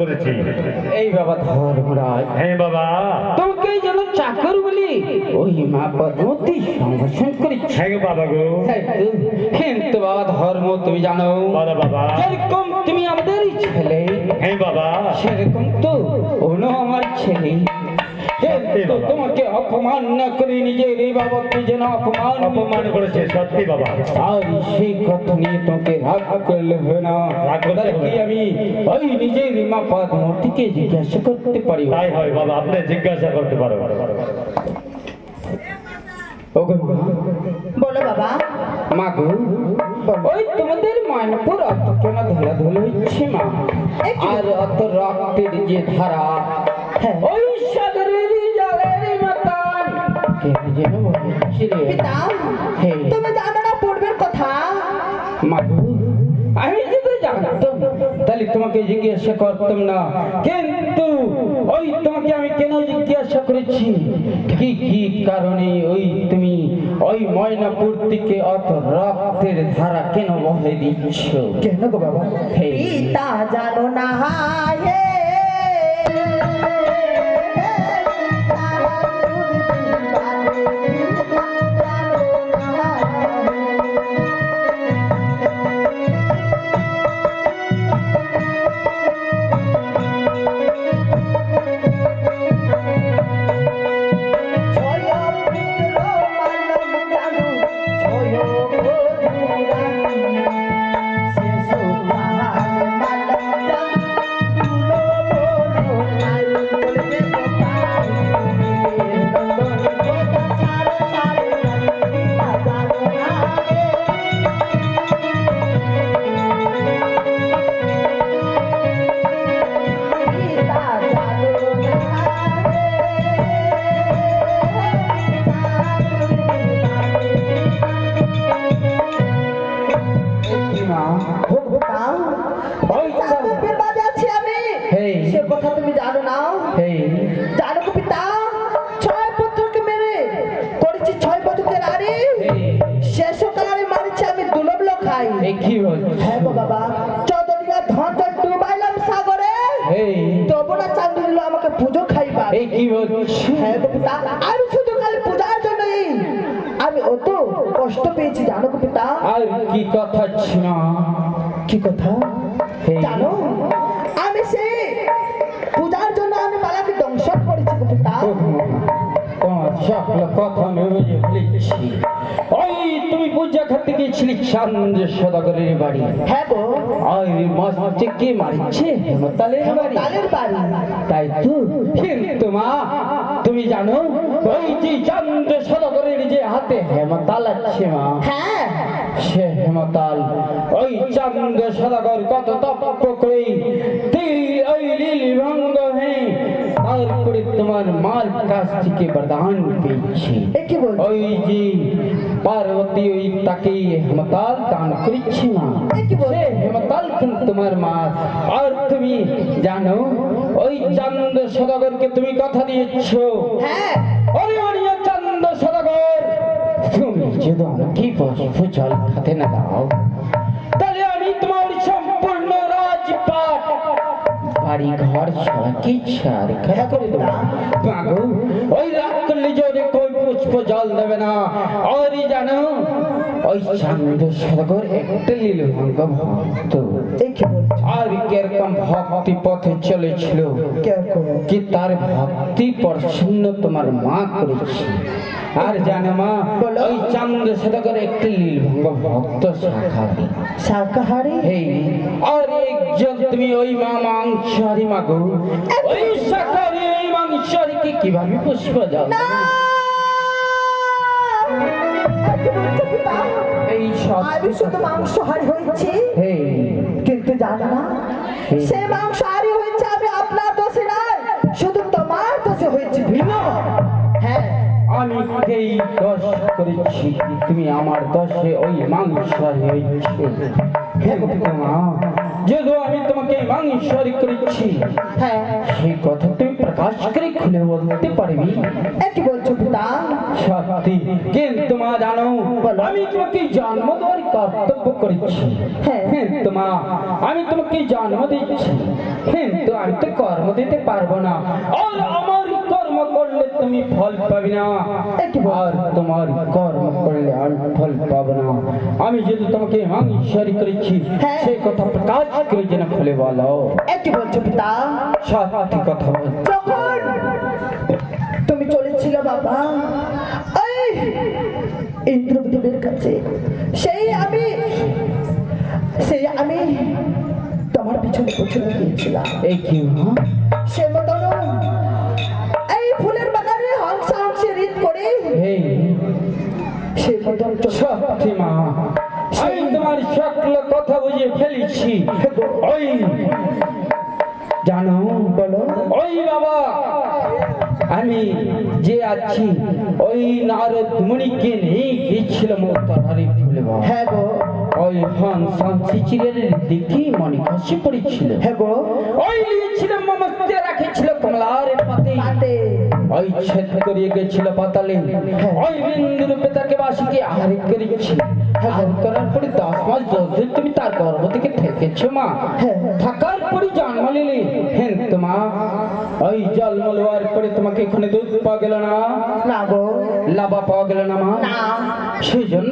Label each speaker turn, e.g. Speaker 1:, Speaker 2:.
Speaker 1: করেছি।
Speaker 2: এই বাবা ধর্মরাজ,
Speaker 1: হ্যাঁ বাবা,
Speaker 2: তোমাকে যেন চাকর বলি ওই মা পদ্মবতী সংরক্ষণ করেছি।
Speaker 1: হ্যাঁ গো বাবা গো।
Speaker 2: কিন্তু বাবা ধর্ম তুমি জানো,
Speaker 1: বলো বাবা।
Speaker 2: যেরকম তুমি আমাদেরই ছেলে,
Speaker 1: হ্যাঁ বাবা,
Speaker 2: সেরকম তো ওনো আমার ছেলে। কিন্তু তোমাকে অপমান না করে নিজের এই বাবাকে যেন
Speaker 1: অপমান করেছে সত্যি বাবা।
Speaker 2: আর সেই কথা নিয়ে তোমাকে রাগ করলে হয় না।
Speaker 1: রাগ করতে
Speaker 2: তাহলে
Speaker 1: হবে
Speaker 2: কি আমি ওই নিজের মা পদ্মবতীকে জিজ্ঞাসা করতে পারি?
Speaker 1: তাই হয় বাবা, আপনি জিজ্ঞাসা করতে পারো।
Speaker 2: ওগো মা,
Speaker 3: বলো বাবা।
Speaker 2: মা গো, ওই তোমাদের মানপুর অত কেন ধুলাধুলো হচ্ছে মা? আর অত রক্তের যে ধারা,
Speaker 3: হ্যাঁ।
Speaker 2: ওই সাগরের জলের মতন কেন যেন বলছে রে।
Speaker 3: পিতা,
Speaker 2: হে
Speaker 3: তুমি জানো না পূর্বের কথা?
Speaker 2: মা গো, আমি যদি জানতাম তাহলে তোমাকে জিজ্ঞাসা করতাম না। কিন্তু ওই তোমাকে আমি কেন জিজ্ঞাসা করেছি, কি কি কারণে ওই তুমি ওই ময়নাপুর থেকে অত রক্তের ধারা কেন বহে দিচ্ছ?
Speaker 3: কেন গো বাবা?
Speaker 2: হে
Speaker 3: পিতা জানো না হে, সে কথা তুমি জানো না? জানো গো পিতা, 6 পুত্রকে মেরে করেছি 6 বধূকে রানী। শেষকালে মারিছি আমি দুলবলো খাই। হ্যাঁ গো বাবা, চৌধুরীরা ধন ধন ডুবাইলাম সাগরে, তবু না চাঁদ দিল আমাকে পুজো খাইবা। হ্যাঁ গো পিতা, আমি শুধু খালি পূজার জন্যই আমি অত কষ্ট পেয়েছি জানো গো পিতা।
Speaker 2: আর কি কথা ছিল?
Speaker 3: কি কথা জানো? আমি সেই পূজার জন্য আমি বালাকে দংশন করেছি গো পিতা।
Speaker 2: তোমার সকল কথা আমি বুঝে ফেলেছি। ওই তুমি পূজা করতে গিয়েছিলি চাঁদ সদাগরের বাড়ি।
Speaker 3: হ্যাঁ গো,
Speaker 2: আর মাঝে কে মারিছে? হেমতালের বাড়ি।
Speaker 3: তালের বাড়ি।
Speaker 2: তাই তো। কিন্তু মা, তুমি জানো ওই যে চাঁদ সদাগরের যে হাতে হেমতাল আছে মা,
Speaker 3: হ্যাঁ,
Speaker 2: সে হেমতাল ওই চাঁদ সদাগর কত তপ করে ওই লীল ভঙ্গ হয়ে তারপরে তোমার মার কাছ থেকে বরদান পেয়েছি।
Speaker 3: কি বল?
Speaker 2: ওই যে পার্বতী ওই তাকে হেমতাল দান করেছি মা। সে হেমতাল কিন্তু তোমার মা। আর তুমি জানো ওই চাঁদ সদাগরকে তুমি কথা দিয়েছ,
Speaker 3: হ্যাঁ,
Speaker 2: অরিমানিয়া চাঁদ সদাগর, তুমি যদি আমাকে পুষ্প জল খেতে না দাও তাহলে আমি তোমার সম্পূর্ণ রাজপাট বাড়ি ঘর সড়কে ছাড় করে দেবো। মাগো, ওই রাগ করলে যদি কই পুষ্প জল দেবে না। আর জানো ওই চাঁদ সদাগর একটা লীলভঙ্গ ভক্ত। আর কিরকম ভক্তি পথে চলেছিল, কি তার ভক্তি প্রসন্ন তোমার মা করেছে। আর জানো মা, ওই চাঁদ সদাগর একটি লীলভঙ্গ ভক্ত শাখাহারী।
Speaker 3: শাকাহারি?
Speaker 2: আর একজন তুমি ওই মা মাংসাহারী মাগো, ওই শাকাহারী এই মাংসাহারীকে কিভাবে পুষ্প জল দেবে? এই সব
Speaker 3: আমি শুধু মাংসাহারি হয়েছি, কিন্তু জানো না সে মাংসাহারি হয়েছে আমি আপনার দোষে নয়, শুধু তোমার দোষে হয়েছে। ভিন্ন? হ্যাঁ,
Speaker 2: আমি এই দোষ করেছি, তুমি আমার দোষে ওই মাংসাহারী হয়েছে। যদি আমি তোমাকে মাংসাহারী করেছি,
Speaker 3: হ্যাঁ,
Speaker 2: সেই কথা তুমি প্রকাশ করে খুলে বলতে পারবি?
Speaker 3: কি বলছো পিতা?
Speaker 2: সত্যি। কিন্তু মা জানো, আমি তোমাকে জন্ম দেওয়ার কর্তব্য করেছি। কিন্তু মা, আমি তোমাকে জন্ম দিচ্ছি, কিন্তু আমি তো কর্ম দিতে পারবো না, আর আমার কর্ম করলে তুমি ফল পাবে না, আর তোমার কর্ম করলে আমি ফল পাবো না। আমি যদি তোমাকে মাংসারি করেছি
Speaker 3: হ্যাঁ।
Speaker 2: সেই কথা প্রকাশ করে যেন খুলে বলো।
Speaker 3: কি বলছো পিতা?
Speaker 2: সত্যি কথা বল।
Speaker 3: যখন তুমি চলেছিল বাবা এই ইন্দ্রদেবের কাছে, সেই আমি তোমার পিছনে পিছনে গিয়েছিলাম।
Speaker 2: এই কি মা?
Speaker 3: সে মতন এই ফুলের বাগানে হাংসা হাংসি রিত করে
Speaker 2: এই
Speaker 3: সে মতন
Speaker 2: সত্যি মা, আমি তোমার সকল কথা বুঝে ফেলেছি। ওই জানো,
Speaker 3: বলো।
Speaker 2: ওই বাবা আমি যে আছি ওই নারদ মুনিকে নিয়ে গিয়েছিলাম তারারি ফুলে বাবা।
Speaker 3: হ্যাঁ গো,
Speaker 2: ওই হাংসি চিরের দিকে মনে খসে পড়েছিল।
Speaker 3: হ্যাঁ গো,
Speaker 2: ওই নিয়েছিলাম মামাতে রাখেছিল কমলার পাতে,
Speaker 3: পাতে
Speaker 2: ওই ছেদ করিয়ে গেছিল পাতালে। ওই বিন্দু রূপে তাকে বাসিকে আহার করেছি। আহার করার পরে 10 মাস যতদিন তুমি তার গর্ভ থেকে থেকেছো মা, থাকার পরে জন্ম নিলে। হ্যাঁ তোমা ওই জন্ম নেওয়ার পরে তোমাকে এখানে দুধ পাওয়া গেল না,
Speaker 3: না গো,
Speaker 2: লাভা পাওয়া গেল না মা,
Speaker 3: না।
Speaker 2: সেই জন্য